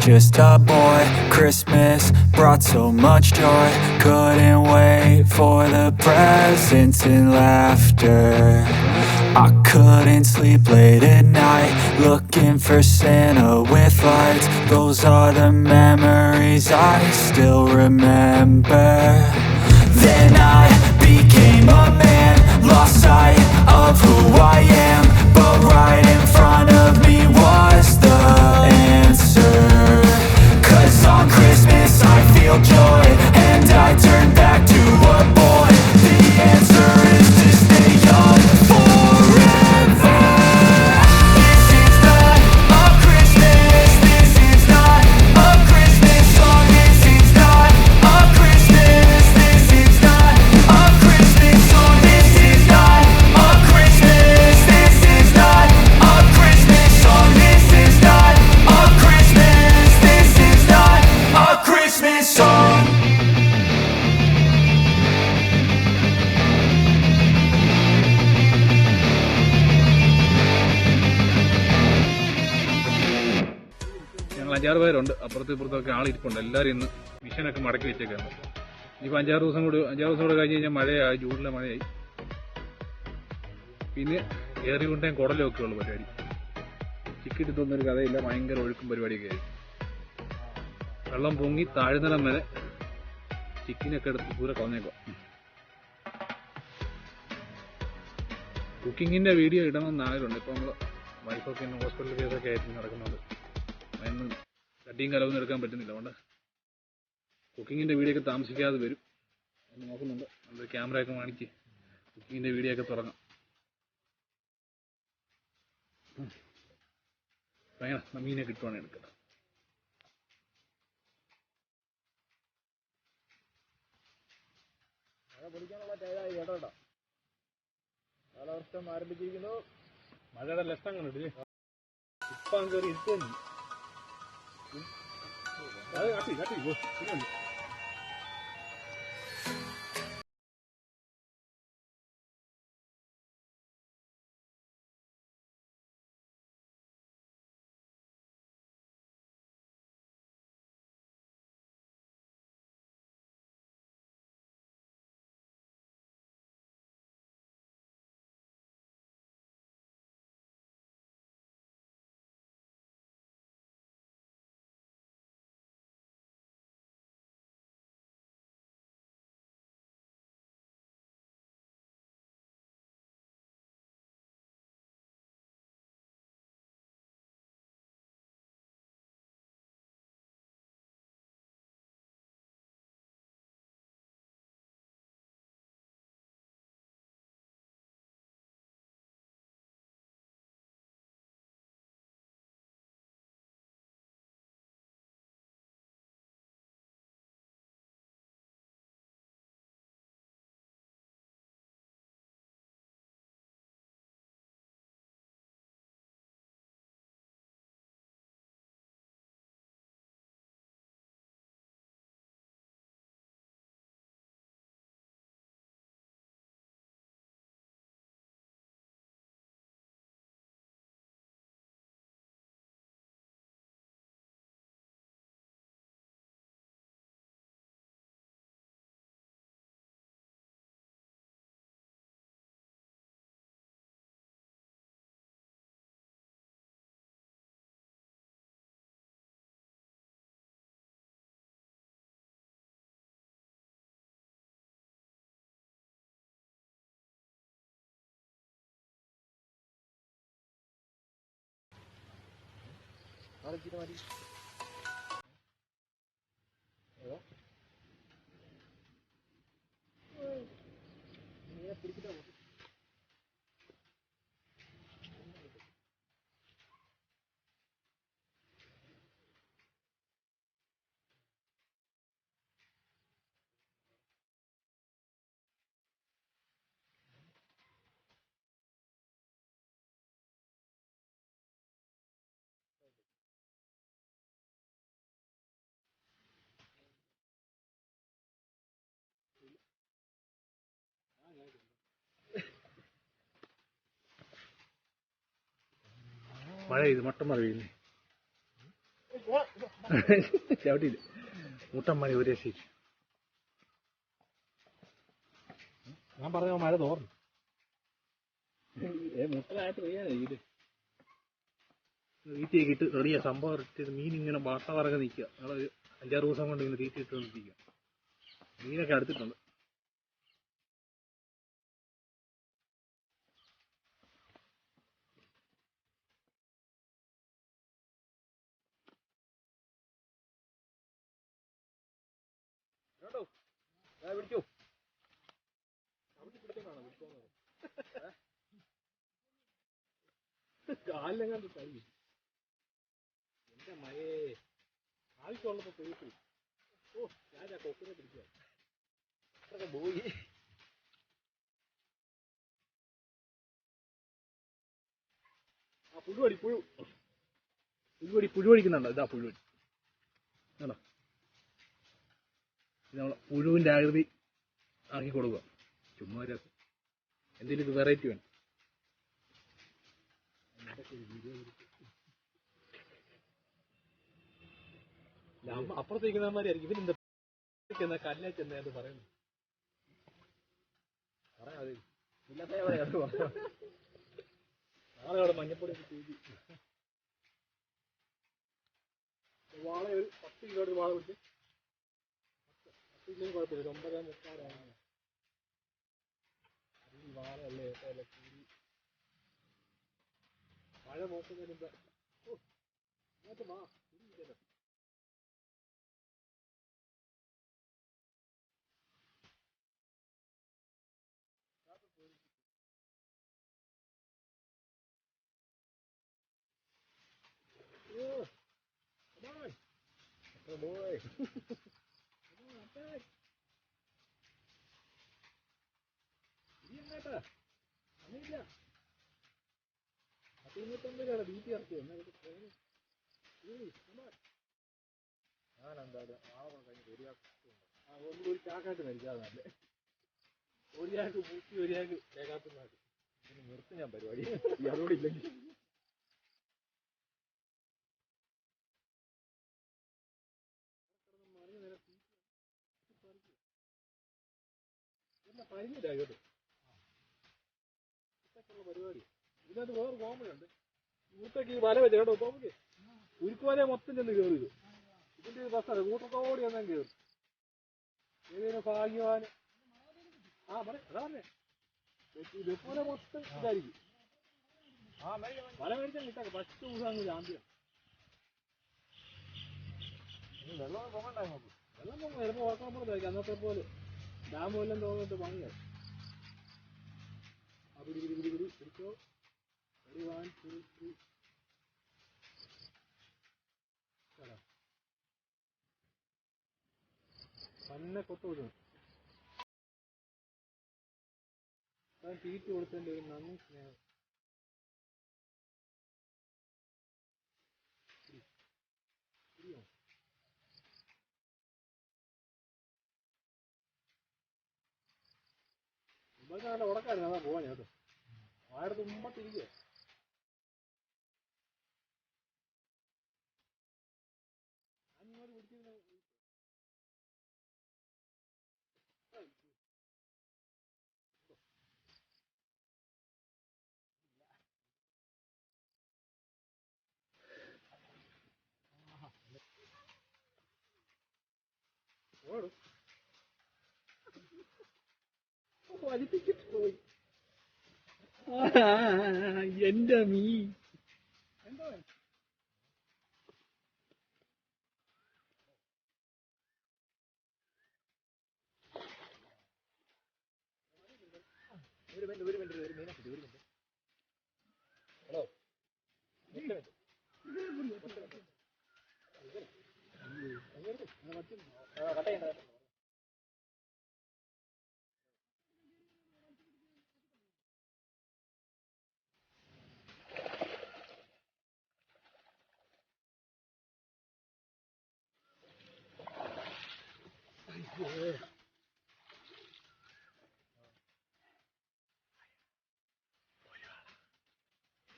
just a boy. Christmas brought so much joy. Couldn't wait for the presents and laughter. I couldn't sleep late at night, looking for Santa with lights. Those are the memories I still remember. Then I became a man, lost sight of who I am. But right in front of me was the answer. 'Cause on Christmas I feel joy, and I turn back to a boy. The answer is to stay young forever. This is not a Christmas, this is not a Christmas song. This is not a Christmas, this is not a Christmas song. This is not a Christmas, this is not a Christmas song. This is not a Christmas, this is not a Christmas song. ഞങ്ങൾ 5-6 പേരുണ്ട്. അപ്പുറത്തും ഇപ്പുറത്തൊക്കെ ആളിരിപ്പുണ്ട്. എല്ലാവരും ഇന്ന് മിഷനൊക്കെ മടക്കി വെച്ചേക്കാണ്. ഇനിയിപ്പോൾ 5-6 ദിവസം കൂടെ കഴിഞ്ഞ് കഴിഞ്ഞാൽ മഴയായി, ജൂണിലെ മഴയായി. പിന്നെ ഏറി കൊണ്ടേയും കുടലൊക്കെ ഉള്ള പരിപാടി. ചിക്കിട്ടിട്ടൊന്നൊരു കഥയില്ല, ഭയങ്കര ഒഴുക്കും പരിപാടിയൊക്കെ ആയി. വെള്ളം പൊങ്ങി താഴ്ന്നിടം വരെ ചിക്കിനൊക്കെ എടുത്ത് ദൂരെ കളഞ്ഞേക്കാം. കുക്കിങ്ങിൻ്റെ വീഡിയോ ഇടണമെന്ന് ആഗ്രഹമുണ്ട്. ഇപ്പോൾ നമ്മൾ വൈഫൊക്കെ ഇന്ന് ഹോസ്പിറ്റൽ കേസൊക്കെ ആയിട്ട് നടക്കുന്നുണ്ട്. അതിന് കട്ടിയും കലവൊന്നും എടുക്കാൻ പറ്റുന്നില്ല. അതുകൊണ്ട് കുക്കിങ്ങിൻ്റെ വീഡിയോ ഒക്കെ താമസിക്കാതെ വരും എന്ന് നോക്കുന്നുണ്ട്. നമ്മൾ ക്യാമറയൊക്കെ വാങ്ങിച്ച് കുക്കിങ്ങിൻ്റെ വീഡിയോ ഒക്കെ തുടങ്ങാം. അങ്ങനെ മീനെ കിട്ടുവാണെങ്കിൽ എടുക്കാം. മഴ പൊടിക്കാനുള്ള ടൈലായി കേട്ടോ. കാലവർഷം ആരംഭിച്ചിരിക്കുന്നു. മഴയുടെ ലക്ഷണം കണ്ടിട്ടില്ലേ? ഇപ്പം കയറി ഇരുത്തുന്നു. അത് കാട്ടി മതി. പിടിച്ചിട്ടാ മഴ ഇത് മട്ടം മഴ പെയ്യുന്നേ. ചവിട്ടിയില്ല. മുട്ടന്മാരി ഒരു രക്ഷ. ഞാൻ പറഞ്ഞ മഴ തോർന്നു. മുട്ടനായിട്ട് പെയ്യാനേ ഇത് തീറ്റയൊക്കെ ഇട്ട് റെഡിയാ. സംഭവം ഇട്ടിട്ട് മീൻ ഇങ്ങനെ വട്ട വറങ്ങി നിൽക്കുക. ഞങ്ങളൊരു 5-6 ദിവസം കൊണ്ട് ഇങ്ങനെ തീറ്റ ഇട്ട് നിൽക്കുക. മീനൊക്കെ അടുത്തിട്ടുണ്ട്. പിടിച്ചോ കാലിലെങ്ങാണ്ട് കഴിയും. എന്റെ മഴേ ആവശ്യമുള്ളപ്പോ പെരുത്തു. ഓ ഞാൻ ആ കൊക്കിനെ പിടിക്കുക. അത്രയൊക്കെ പോയി. ആ പുഴുവടി പുഴുവടിക്കുന്നുണ്ടോ? ഇതാ പുഴുവടി. ആണോ? നമ്മൾ പുഴുവിന്റെ ആകൃതി ആക്കി കൊടുക്കുക. ചുമ്മാ എന്തെങ്കിലും ഇത് വെറൈറ്റി വേണം. അപ്പുറത്തേക്കുന്നമാരായിരിക്കും ഇവനെന്താ കല്ലെ ചെന്ന് പറയുന്നു. പറയാതെ നാളെ അവിടെ മഞ്ഞപ്പൊടി ചെയ്തി വാള ഒരു 10 കിലോ വാള പിടിച്ച് 10 കിലോ കുഴപ്പമില്ല. 9.3 വാളയല്ലേ ഏട്ടല്ലേ കൂടി മഴ നോക്കുന്നതിന് മുമ്പ് വാ boy. ഒരു ചാക്കായിട്ട് മരിക്കാതെ നല്ല ഒരു ചാക്ക് പൂക്കി ഒരു ചാക്ക് കേൾക്കാത്തുന്നാണ്. ഇനി നിർത്തും ഞാൻ പരിപാടി അതോടെ ഇല്ലെങ്കിൽ. പരിപാടി ഇതിനകത്ത് വേറെ കോമഡുണ്ട്. ഊട്ടക്ക് ഈ വല വെച്ച കേട്ടോ. തോമക്ക് ഉരുക്കുവല മൊത്തം ചെന്ന് കയറി. ഇതിന്റെ ഒരു ബസ്സാണ് കൂട്ടത്തോടി വന്നാൽ കയറി. ഏതെങ്കിലും ഭാഗ്യവാന് അതാ പറഞ്ഞേ വെപ്പുവല മൊത്തം ഇതായിരിക്കും. വല മേടിച്ചാൽ കിട്ടാം. ഫസ്റ്റ് ദിവസം അങ്ങ് ചാമ്പ്യം. വെള്ളം പോകണ്ടായി നോക്കും. വെള്ളം പോകുമ്പോൾ ചിലപ്പോൾ ഓർക്കാൻ അന്നത്തെ പോലെ ഡാം എല്ലാം തോന്നിട്ട് വാങ്ങിയാൽ പിടിച്ചോ. പന്നെ കൊത്തു വിടുന്നു. തീറ്റ കൊടുത്തതിൻ്റെ ഒരു നന്ദി സ്നേഹം. ഇതൊക്കെ നല്ല ഉടക്കായിരുന്നു. അതാ പോവാൻ കേട്ടോ. ആയിരത്തി മുമ്പത്തിരിക്കുക. ഞാനിങ്ങോട്ട് പിടിച്ചിരുന്ന വലിപ്പിച്ചിട്ട് പോയി. എന്റെ മീ എന്താ ഒരു മിനിറ്റ്. ഹലോ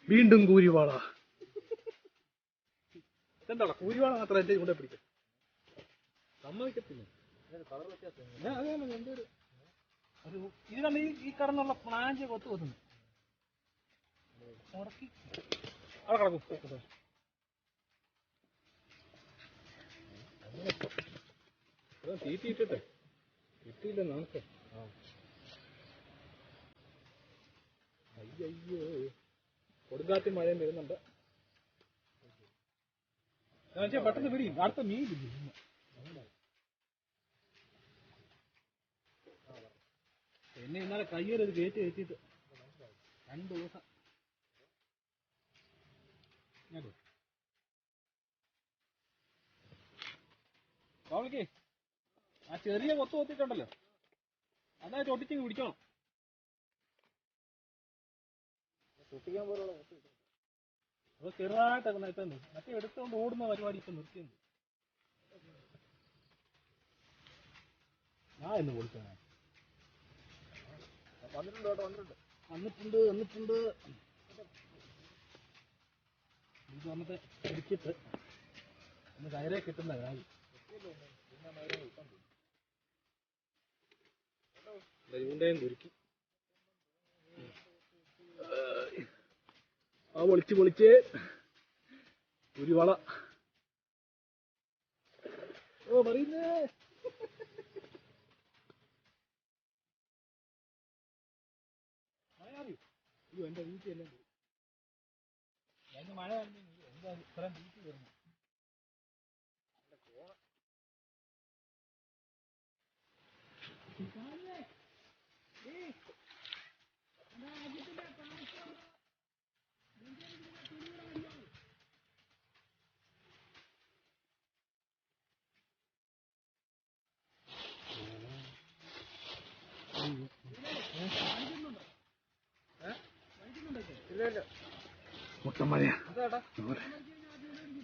വീണ്ടും കൂരിവാള. എന്താടാ കൂരിവാള മാത്രം എന്റെ കൂടെ പിടിക്കും സമ്മതിക്കത്തില്ല എന്തൊരു ഇതിനാണ് ഈ കടന്നുള്ള പ്ലാന്റ് കൊത്തു കൊത്തുന്നു മുടക്കി അവിടെ കിടക്കും തീറ്റിയിട്ടെ കിട്ടിയില്ല നമുക്ക് അയ്യോ കൊടുങ്കാറ്റും മഴയും വരുന്നുണ്ട് പെട്ടെന്ന് പിടിക്കും അടുത്ത മീൻ പിടിക്കും എന്നെ ഇന്നലെ കയ്യൊരു കയറ്റി വെച്ചിട്ട് 2 ദിവസം അവൾക്ക് ആ ചെറിയ കൊത്തു കൊത്തിട്ടുണ്ടല്ലോ അതായിട്ട് ഒട്ടിച്ചിങ് പിടിച്ചോണം പൊട്ടിക്കാൻ പോലുള്ള അത് ചെറുതായിട്ടൊക്കെ ഇപ്പം മറ്റേ എടുത്തുകൊണ്ട് ഓടുന്ന പരിപാടി ഇപ്പം നിർത്തിയുണ്ട് ഞാൻ എന്ന് പൊളിച്ചാണ് വന്നിട്ടുണ്ട് ഇത് വന്നിട്ട് പിടിച്ചിട്ട് ഒന്ന് കയറേ കിട്ടുന്ന കാര്യം ചൂണ്ടയും കുരുക്കി ആ പൊളിച്ച് ഒരു വള ഓ പറയുന്നേ അയ്യോ എന്റെ വീട്ടിൽ എല്ലാം പോയി മഴ എന്താ ഇത്രയും വീട്ടിൽ വരുന്നു മുട്ടൻ മഴയാ